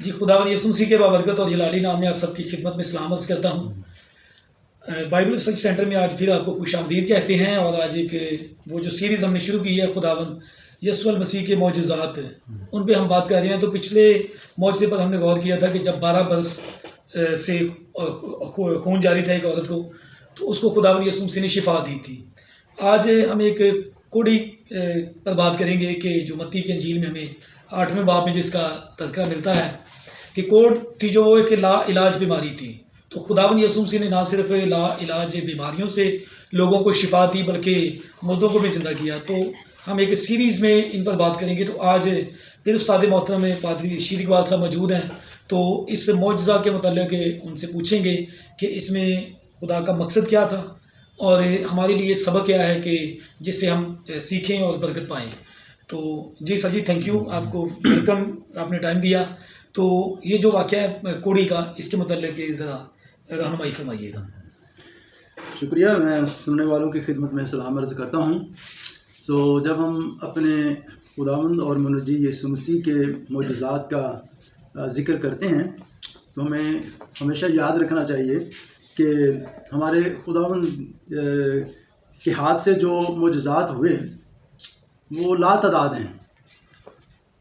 जी, खुदावंद यीशु मसीह के बाबरकत और जलाली नाम में आप सबकी खिदमत में सलाम अर्ज़ करता हूँ। बाइबल रिसर्च सेंटर में आज फिर आपको खुशामदीद कहते हैं। और आज एक वो जो सीरीज़ हमने शुरू की है खुदावंद यीशु मसीह के मौजज़ात, उन पे हम बात कर रहे हैं। तो पिछले मौजज़े पर हमने गौर किया था कि जब 12 बरस से खून जारी था एक औरत को, तो उसको खुदावंद यीशु मसीह ने शिफा दी थी। आज हम एक कोड़ी पर बात करेंगे कि जो मत्ती की इंजील में हमें 8वें बाब में जिसका तज़किरा मिलता है कि कोढ़ थी जो वो एक लाइलाज बीमारी थी। तो खुदावंद यीशु मसीह ने ना सिर्फ लाइलाज बीमारियों से लोगों को शिफा दी बल्कि मुर्दों को भी ज़िंदा किया। तो हम एक सीरीज़ में इन पर बात करेंगे। तो आज फिर उस्ताद मोहतरम में पादरी रशीद इकबाल साहब मौजूद हैं, तो इस मौजज़ा के मतलब उनसे पूछेंगे कि इसमें खुदा का मकसद क्या था और हमारे लिए सबक क्या है कि जिससे हम सीखें और बरकत पाएँ। तो जी सर जी, थैंक यू, आपको वेलकम, आपने टाइम दिया। तो ये जो वाक़या है कोड़ी का, इसके मतलब ज़रा रहनुमाई फरमाइएगा। शुक्रिया, मैं सुनने वालों की खिदमत में सलाम अर्ज़ करता हूँ। जब हम अपने खुदावंद और मुनज्जी यीशु मसीह के मौजज़ात का ज़िक्र करते हैं तो हमें हमेशा याद रखना चाहिए कि हमारे खुदावंद के हाथ से जो मौजज़ात हुए वो लातादाद हैं,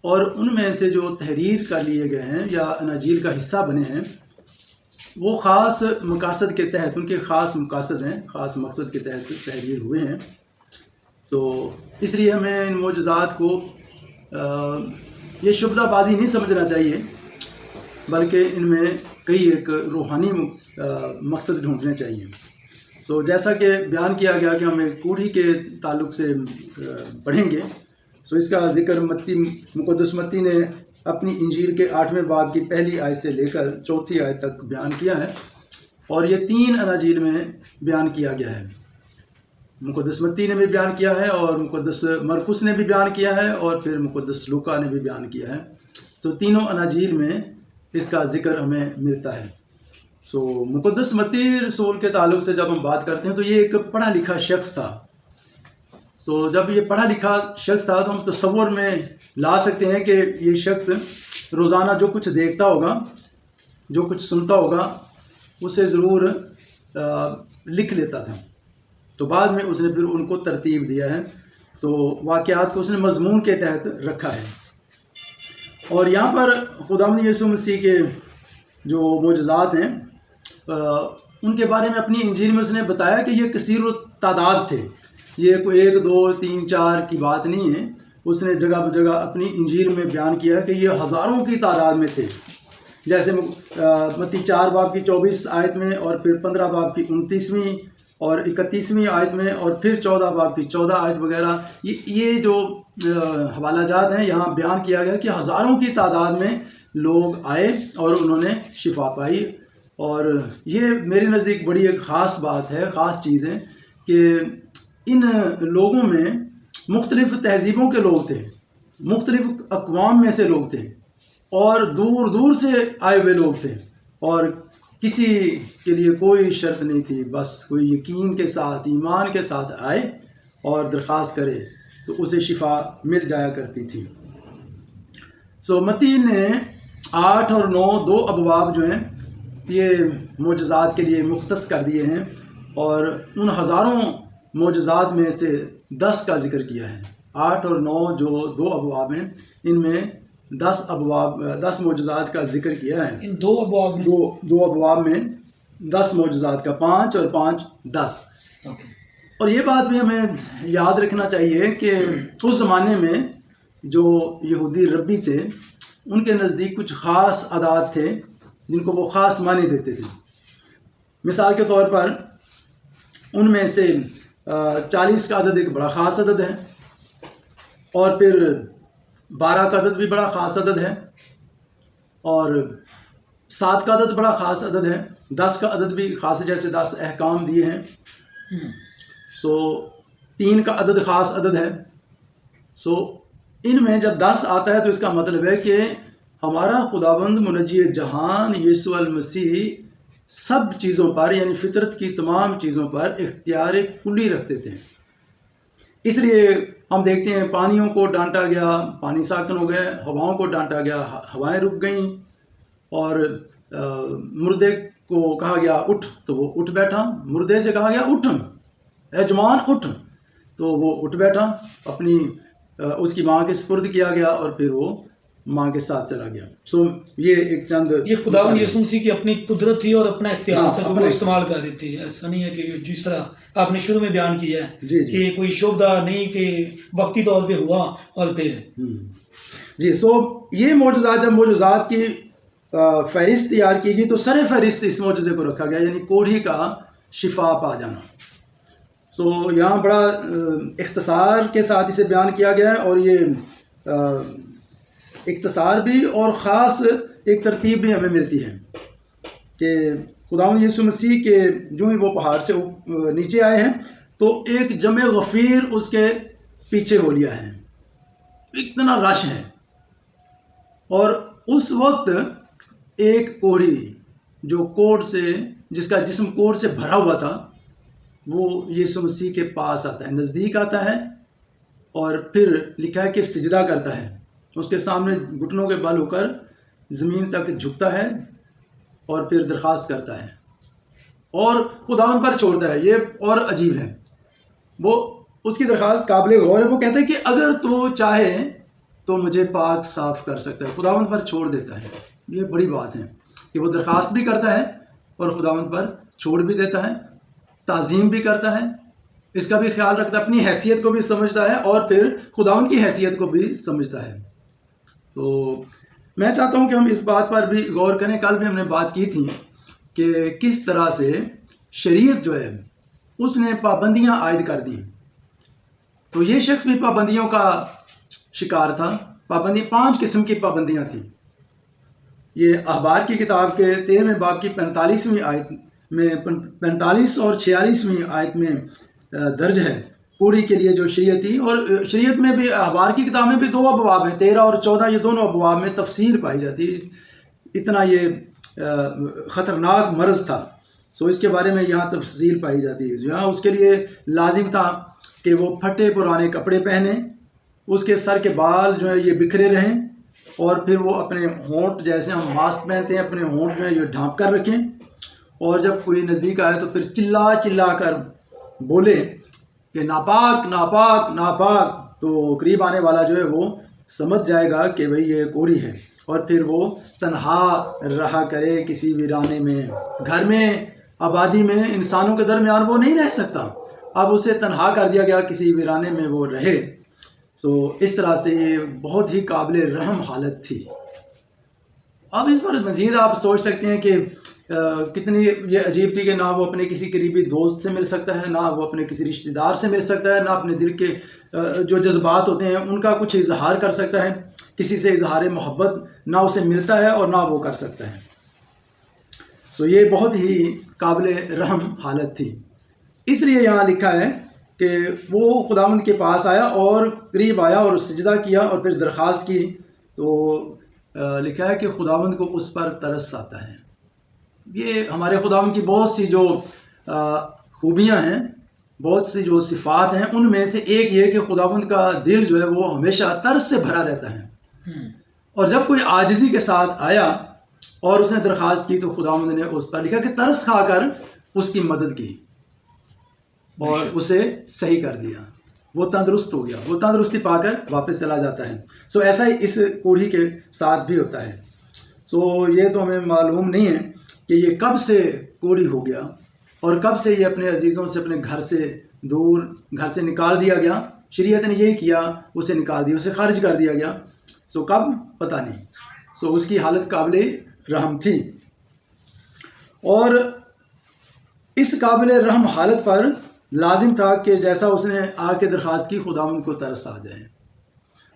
और उनमें से जो तहरीर कर लिए गए हैं या अनाजील का हिस्सा बने हैं वो ख़ास मकासद के तहत, उनके ख़ास मकासद हैं, ख़ास मकसद के तहत तहरीर हुए हैं। इसलिए हमें इन मौजज़ात को ये शुबदाबाजी नहीं समझना चाहिए, बल्कि इनमें कई एक रूहानी मकसद ढूंढने चाहिए। जैसा कि बयान किया गया कि हमें कूढ़ी के ताल्लुक़ से पढ़ेंगे। इसका ज़िक्र मुक़द्दस मत्ती ने अपनी इंजील के 8वें बाब की पहली आयत से लेकर 4थी आयत तक बयान किया है, और ये 3 अनाजील में बयान किया गया है। मुक़द्दस मत्ती ने भी बयान किया है, और मुक़द्दस मरकुस ने भी बयान किया है, और फिर मुक़द्दस लूका ने भी बयान किया है। तीनों अनाजील में इसका ज़िक्र हमें मिलता है। मुक़द्दस मत्ती रसूल के ताल्लुक़ से जब हम बात करते हैं तो ये एक पढ़ा लिखा शख्स था। जब ये पढ़ा लिखा शख्स था तो हम तसव्वुर में ला सकते हैं कि ये शख्स रोज़ाना जो कुछ देखता होगा, जो कुछ सुनता होगा, उसे ज़रूर लिख लेता था। तो बाद में उसने फिर उनको तरतीब दिया है। वाक़यात को उसने मज़मून के तहत रखा है। और यहाँ पर खुदावंद यीशु मसीह के जो मौजज़ात हैं उनके बारे में अपनी इंजील में उसने बताया कि ये कसीर तादाद थे। ये कोई 1, 2, 3, 4 की बात नहीं है। उसने जगह जगह अपनी इंजील में बयान किया है कि ये हज़ारों की तादाद में थे। जैसे मत्ती 4 बाब की 24 आयत में, और फिर 15 बाब की 29वीं और 31वीं आयत में, और फिर 14 बाब की 14 आयत वगैरह, ये जो हवाला जात हैं यहाँ बयान किया गया कि हज़ारों की तादाद में लोग आए और उन्होंने शिफा पाई। और ये मेरे नज़दीक बड़ी एक ख़ास बात है, ख़ास चीज़ है कि इन लोगों में मुख्तलिफ़ तहज़ीबों के लोग थे, मुख्तलिफ़ अक़वाम में से लोग थे, और दूर दूर से आए हुए लोग थे, और किसी के लिए कोई शर्त नहीं थी। बस कोई यकीन के साथ, ईमान के साथ आए और दरख्वास्त करे तो उसे शिफा मिल जाया करती थी। मत्ती ने 8 और 9 2 अबवाब जो हैं ये मौजज़ात के लिए मुख्तस कर दिए हैं, और उन हज़ारों मौजज़ात में से 10 का ज़िक्र किया है। 8 और 9 जो 2 अबवाब हैं, इनमें 10 मौजज़ात का ज़िक्र किया है। इन 2 अबवाब में 10 मौजज़ात का, 5 और 5 10। और ये बात भी हमें याद रखना चाहिए कि उस ज़माने में जो यहूदी रब्बी थे उनके नज़दीक कुछ ख़ास आदात थे जिनको वो ख़ास माने देते थे। मिसाल के तौर पर उनमें से 40 का अदद एक बड़ा ख़ास अदद है, और फिर 12 का अदद भी बड़ा ख़ास अदद है, और 7 का अदद बड़ा ख़ास अदद है, 10 का अदद भी ख़ास है, जैसे 10 अहकाम दिए हैं। 3 का अदद ख़ास अदद है। इनमें जब 10 आता है तो इसका मतलब है कि हमारा खुदावंद मुनज्जी जहान यीशु मसीह सब चीज़ों पर, यानी फितरत की तमाम चीज़ों पर इख्तियार कुली रखते थे। इसलिए हम देखते हैं पानियों को डांटा गया, पानी साकन हो गए, हवाओं को डांटा गया, हवाएं रुक गईं, और मुर्दे को कहा गया उठ, तो वो उठ बैठा। मुर्दे से कहा गया उठ यजमान उठ, तो वो उठ बैठा। अपनी उसकी माँ के सुपुर्द किया गया और फिर वो माँ के साथ चला गया। सो ये एक चंद, ये खुदावंद यीशु मसीह की अपनी कुदरत थी और अपना इख्तियार था जो वो इस्तेमाल कर देती है। ऐसा नहीं है कि जिस तरह आपने शुरू में बयान किया है कि कोई शुभदा नहीं कि वक्ती तौर पे हुआ और फिर जी। सो ये मौजूदात, जब मौजूदात की फहरिस्त तैयार की गई तो सर फहरिस्त इस मौजूदे को रखा गया, यानी कोढ़ी का शिफा पा जाना। सो यहाँ बड़ा इख्तिसार के साथ इसे बयान किया गया है, और ये इख्तिसार भी और ख़ास एक तरतीब भी हमें मिलती है कि खुदावंद यीशु मसीह के जो ही वो पहाड़ से नीचे आए हैं तो एक जमे गफ़ीर उसके पीछे हो लिया है, इतना रश है। और उस वक्त एक कोढ़ी जो कोढ़ से, जिसका जिस्म कोढ़ से भरा हुआ था, वो यीशु मसीह के पास आता है, नज़दीक आता है, और फिर लिखा है कि सिजदा करता है। उसके सामने घुटनों के बल होकर ज़मीन तक झुकता है और फिर दरख्वास्त करता है और खुदावंद पर छोड़ता है। ये और अजीब है, वो उसकी दरख्वास्त काबिल गौर है। वो कहता है कि अगर तू चाहे तो मुझे पाक साफ कर सकता है, खुदावंद पर छोड़ देता है। ये बड़ी बात है कि वो दरख्वास्त भी करता है और खुदावंद पर छोड़ भी देता है, ताज़ीम भी करता है, इसका भी ख्याल रखता है, अपनी हैसियत को भी समझता है और फिर खुदावंद की हैसियत को भी समझता है। तो मैं चाहता हूं कि हम इस बात पर भी गौर करें। कल भी हमने बात की थी कि किस तरह से शरीयत जो है उसने पाबंदियां आयद कर दी। तो ये शख्स भी पाबंदियों का शिकार था। पाबंदी 5 किस्म की पाबंदियां थी। ये अखबार की किताब के 13वें बाब की 45वीं आयत में 45 और 46वीं आयत में दर्ज है पूरी के लिए जो शरीयत थी। और शरीयत में भी, अखबार की किताब में भी 2 अबवाब हैं, 13 और 14, ये दोनों अबवाब में तफसीर पाई जाती। इतना ये ख़तरनाक मर्ज़ था, सो इसके बारे में यहाँ तफसील पाई जाती है। यहाँ उसके लिए लाजिम था कि वो फटे पुराने कपड़े पहने, उसके सर के बाल जो है ये बिखरे रहें, और फिर वो अपने होंठ, जैसे हम मास्क पहनते हैं, अपने होंठ जो है ये ढाँप कर रखें, और जब कोई नज़दीक आए तो फिर चिल्ला चिल्ला कर बोले कि नापाक नापाक नापाक। तो करीब आने वाला जो है वो समझ जाएगा कि भाई ये कोढ़ी है, और फिर वो तन्हा रहा करे किसी वीराने में। घर में, आबादी में, इंसानों के दरमियान वो नहीं रह सकता, अब उसे तन्हा कर दिया गया, किसी वीराने में वो रहे। सो इस तरह से ये बहुत ही काबिल रहम हालत थी। अब इस पर मज़ीद आप सोच सकते हैं कि कितनी ये अजीब थी कि ना वो अपने किसी करीबी दोस्त से मिल सकता है, ना वो अपने किसी रिश्तेदार से मिल सकता है, ना अपने दिल के जो जज्बात होते हैं उनका कुछ इजहार कर सकता है, किसी से इजहार मोहब्बत ना उसे मिलता है और ना वो कर सकता है। सो ये बहुत ही काबिल रहम हालत थी। इसलिए यहाँ लिखा है कि वो खुदावंद के पास आया और करीब आया और सजदा किया और फिर दरख्वास्त की। तो लिखा है कि खुदावंद को उस पर तरस आता है। ये हमारे खुदावंद की बहुत सी जो खूबियाँ हैं, बहुत सी जो सिफ़ात हैं, उनमें से एक ये कि खुदावंद का दिल जो है वो हमेशा तरस से भरा रहता है। और जब कोई आजिज़ी के साथ आया और उसने दरख्वास्त की तो खुदावंद ने उस पर लिखा कि तरस खाकर उसकी मदद की और उसे सही कर दिया, वो तंदुरुस्त हो गया, वो तंदुरुस्ती पाकर वापस चला जाता है। सो ऐसा ही इस कोढ़ी के साथ भी होता है। सो ये तो हमें मालूम नहीं है कि ये कब से कोढ़ी हो गया और कब से ये अपने अजीज़ों से, अपने घर से दूर, घर से निकाल दिया गया। शरीयत ने यही किया, उसे निकाल दिया, उसे खारिज कर दिया गया। सो कब पता नहीं। सो उसकी हालत काबिल रहम थी, और इस काबिल रहम हालत पर लाजिम था कि जैसा उसने आके दरख्वास्त की, खुदावंद को तरस आ जाए।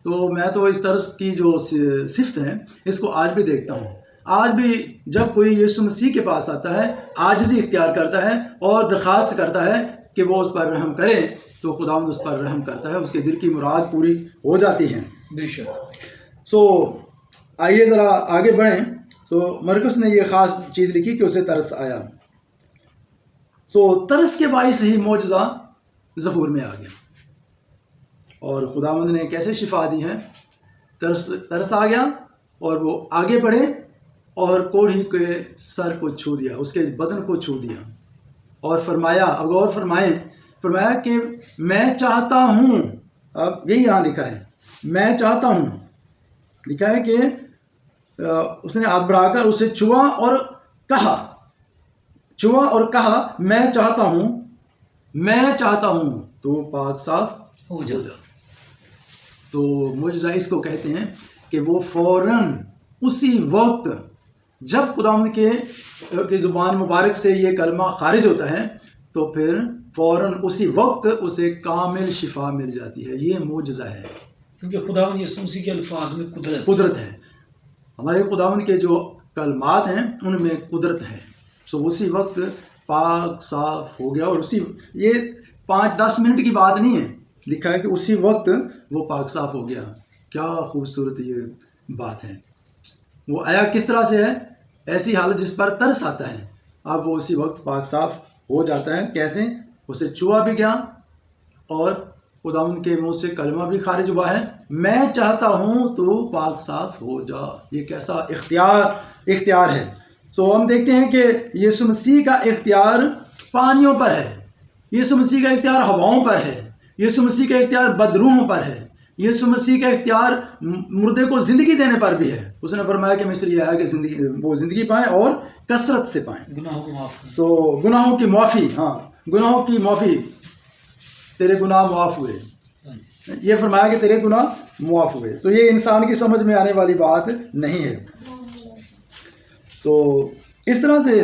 तो मैं तो इस तरस की जो सिफ्त है इसको आज भी देखता हूँ। आज भी जब कोई यीशु मसीह के पास आता है, आजिज़ी इख्तियार करता है और दरख्वास्त करता है कि वो उस पर रहम करे, तो खुदावंद उस पर रहम करता है, उसके दिल की मुराद पूरी हो जाती है बेशक। सो आइए ज़रा आगे बढ़ें। सो मरकुस ने ये ख़ास चीज़ लिखी कि उसे तरस आया। सो तरस के बाइस ही मौजज़ा ज़हूर में आ गया और खुदावंद ने कैसे शिफा दी है। तरस आ गया और वो आगे बढ़े और कोढ़ी के सर को छू दिया, उसके बदन को छू दिया और फरमाया, अब गौर फरमाया कि मैं चाहता हूँ, अब यही यहाँ लिखा है, मैं चाहता हूँ, लिखा है कि उसने हाथ बढ़ाकर उसे छुआ और कहा मैं चाहता हूँ तो पाक साफ हो जा। तो मुझे इसको कहते हैं कि वो फौरन उसी वक्त जब खुदावंद के ज़ुबान मुबारक से ये कलमा खारिज होता है तो फिर फौरन उसी वक्त उसे कामिल शिफा मिल जाती है। ये मोजज़ा है, क्योंकि खुदावंद यीशु मसीह के अल्फाज में कुदरत है। हमारे खुदावंद के जो कलमात हैं उनमें कुदरत है। सो उसी वक्त पाक साफ हो गया, और उसी, ये 5-10 मिनट की बात नहीं है, लिखा है कि उसी वक्त वो पाक साफ हो गया। क्या खूबसूरत ये बात है। वो आया किस तरह से है, ऐसी हालत जिस पर तरस आता है। अब वो उसी वक्त पाक साफ हो जाता है। कैसे? उसे छुआ भी गया और खुदावंद के मुंह से कलमा भी खारिज हुआ है, मैं चाहता हूँ तो पाक साफ हो जा। ये कैसा इख्तियार है। तो हम देखते हैं कि यीशु मसीह का इख्तियार पानियों पर है, यीशु मसीह का इख्तियार हवाओं पर है, यीशु मसीह का इख्तियार बदरूहों पर है, यीशु मसीह का इख्तियार मुर्दे को ज़िंदगी देने पर भी है। उसने फरमाया कि मैं इसलिए आया कि वो ज़िंदगी पाएँ और कसरत से पाएँ, गुनाहों को माफ़। गुनाहों की माफ़ी, हाँ, गुनाहों की माफ़ी, तेरे गुनाह माफ़ हुए। ये फरमाया कि तेरे गुनाह माफ़ हुए। तो ये इंसान की समझ में आने वाली बात नहीं है। तो इस तरह से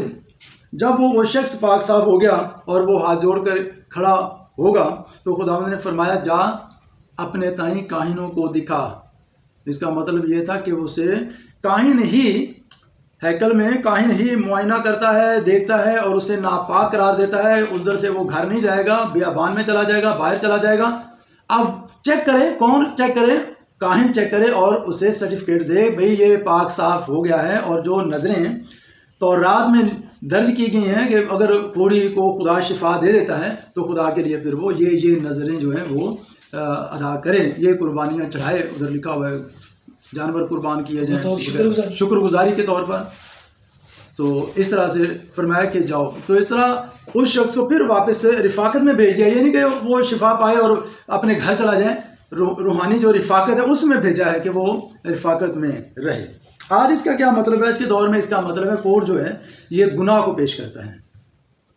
जब वो शख्स पाक साफ हो गया और वो हाथ जोड़कर खड़ा होगा तो खुदावंद ने फरमाया, जा अपने ताई काहिनों को दिखा। इसका मतलब ये था कि उसे काहिन ही, हैकल में काहिन ही मुआयना करता है, देखता है और उसे नापाक करार देता है। उधर से वो घर नहीं जाएगा, बियाबान में चला जाएगा, बाहर चला जाएगा। अब चेक करे, कौन चेक करे? काहिन चेक करे और उसे सर्टिफिकेट दे, भाई ये पाक साफ हो गया है। और जो नज़रें तौरात में दर्ज की गई हैं कि अगर कोढ़ी को खुदा शिफा दे देता है तो खुदा के लिए फिर वो ये नज़रें जो हैं वो अदा करें, ये कुर्बानियाँ चढ़ाए। उधर लिखा हुआ है जानवर कुर्बान किए जाए तो शुक्रगुजारी के तौर पर। तो इस तरह से फरमाया कि जाओ। तो इस तरह उस शख्स को फिर वापस रिफाकत में भेज दिया। ये नहीं कि वो शिफा पाए और अपने घर चला जाए, रूहानी जो रिफाकत है उसमें भेजा है कि वो रिफाकत में रहे। आज इसका क्या मतलब है? आज के दौर में इसका मतलब है कोढ़ जो है ये गुनाह को पेश करता है।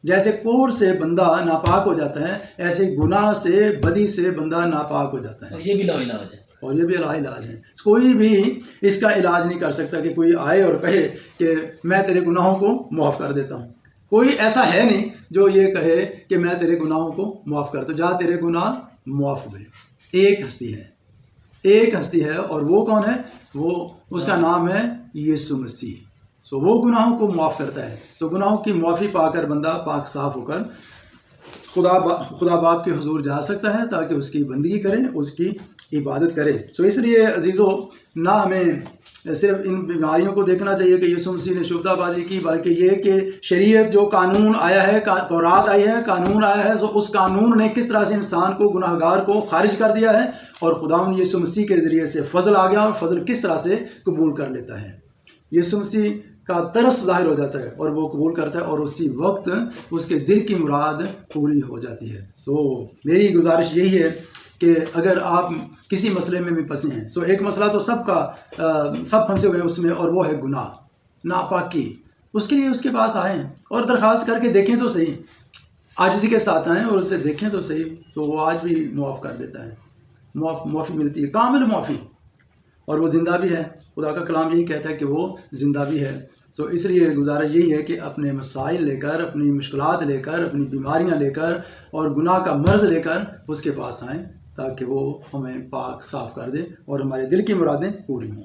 जैसे कोढ़ से बंदा नापाक हो जाता है, ऐसे गुनाह से, बदी से बंदा नापाक हो जाता है। और ये भी लाइलाज है, और ये भी लाइलाज है। कोई भी इसका इलाज नहीं कर सकता कि कोई आए और कहे कि मैं तेरे गुनाहों को माफ़ कर देता हूँ। कोई ऐसा है नहीं जो ये कहे कि मैं तेरे गुनाहों को माफ़ कर दूँ, जा तेरे गुनाह माफ़ हुए। एक हस्ती है और वो कौन है? वो, उसका नाम है यीशु मसीह। सो वो गुनाहों को माफ़ करता है। सो गुनाहों की माफ़ी पाकर बंदा पाक साफ होकर खुदा बाप के हुजूर जा सकता है ताकि उसकी बंदगी करें, उसकी इबादत करें। सो इसलिए अजीज़ों, ना हमें सिर्फ इन बीमारियों को देखना चाहिए कि यीशु मसीह ने शुबदाबाजी की, बल्कि ये कि शरीयत जो कानून आया है, तौरात आई है, कानून आया है, सो उस कानून ने किस तरह से इंसान को, गुनाहगार को खारिज कर दिया है और खुदावंद यीशु मसीह के ज़रिए से फ़ज़ल आ गया और फ़ज़ल किस तरह से कबूल कर लेता है। यीशु मसीह का तरस ज़ाहिर हो जाता है और वो कबूल करता है और उसी वक्त उसके दिल की मुराद पूरी हो जाती है। सो मेरी गुजारिश यही है कि अगर आप किसी मसले में भी फंसे हैं, सो एक मसला तो सब फंसे हुए हैं उसमें, और वो है गुनाह, नापाकी। उसके लिए उसके पास आएँ और दरख्वास्त करके देखें तो सही, आजिज़ी के साथ आएँ और उससे देखें तो सही, तो वो आज भी मुआफ़ कर देता है। मुआफ़ी मिलती है, कामिल मुआफ़ी, और वो ज़िंदा भी है। खुदा का कलाम यही कहता है कि वो ज़िंदा भी है। सो इसलिए गुजारिश यही है कि अपने मसाइल लेकर, अपनी मुश्किलात लेकर, अपनी बीमारियां लेकर और गुनाह का मर्ज़ लेकर उसके पास आएँ ताकि वो हमें पाक साफ कर दे और हमारे दिल की मुरादें पूरी हों।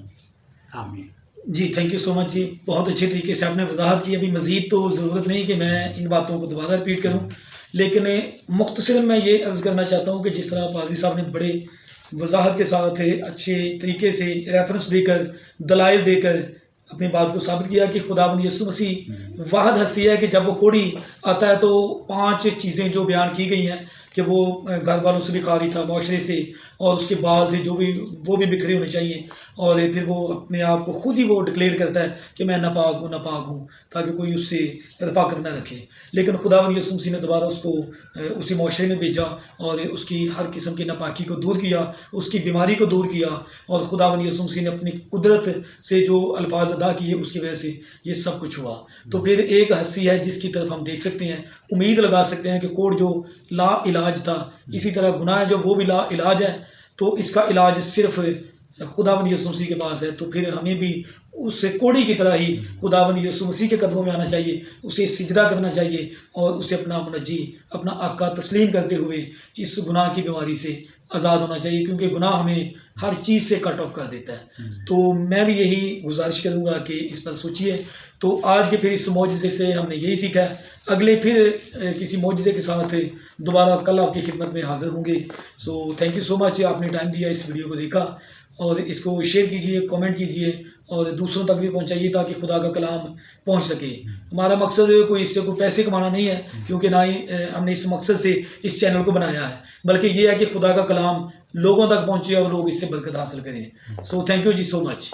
आमीन। जी, थैंक यू सो मच जी, बहुत अच्छे तरीके से आपने वजाहत की। अभी मज़ीद तो ज़रूरत नहीं कि मैं इन बातों को दोबारा रिपीट करूँ, लेकिन मुख्तसरन मैं ये अर्ज़ करना चाहता हूँ कि जिस तरह पादरी साहब ने बड़े वजाहत के साथ अच्छे तरीके से रेफरेंस देकर, दलाइल देकर अपनी बात को साबित किया कि खुदावंद यीशु मसीह वाहिद हस्ती है कि जब वो कोढ़ी आता है तो 5 चीज़ें जो बयान की गई हैं कि वो घर वालों से भी खाली था, माशरे से, और उसके बाल थे जो भी वो भी बिखरे होने चाहिए, और फिर वो अपने आप को खुद ही वो डिक्लेयर करता है कि मैं नापाक हूँ, ताकि कोई उससे रफाकत न रखे। लेकिन खुदावंद यीशु मसीह ने दोबारा उसको उसी माशरे में भेजा और उसकी हर किस्म की नापाकी को दूर किया, उसकी बीमारी को दूर किया, और खुदावंद यीशु मसीह ने अपनी कुदरत से जो अल्फाज अदा किए उसकी वजह से ये सब कुछ हुआ। तो फिर एक हस्ती है जिसकी तरफ हम देख सकते हैं, उम्मीद लगा सकते हैं कि कोड जो ला इलाज था, इसी तरह गुनाह है जो वो भी ला इलाज है, तो इसका इलाज सिर्फ खुदावंद यीशु मसीह के पास है। तो फिर हमें भी उस कोड़ी की तरह ही खुदावंद यीशु मसीह के कदमों में आना चाहिए, उसे सिजदा करना चाहिए और उसे अपना मुनज्जी, अपना आका तस्लीम करते हुए इस गुनाह की बीमारी से आज़ाद होना चाहिए, क्योंकि गुनाह हमें हर चीज़ से कट ऑफ कर देता है। तो मैं भी यही गुजारिश करूँगा कि इस पर सोचिए। तो आज के फिर इस मौजज़े से हमने यही सीखा है। अगले फिर किसी मौजज़े के साथ दोबारा कल आपकी खिदमत में हाजिर होंगे। सो थैंक यू सो मच, आपने टाइम दिया, इस वीडियो को देखा, और इसको शेयर कीजिए, कमेंट कीजिए और दूसरों तक भी पहुंचाइए ताकि खुदा का कलाम पहुंच सके। हमारा मकसद कोई इससे कोई पैसे कमाना नहीं है, क्योंकि ना ही हमने इस मकसद से इस चैनल को बनाया है, बल्कि ये है कि खुदा का कलाम लोगों तक पहुंचे और लोग इससे बरकत हासिल करें। सो थैंक यू जी सो मच।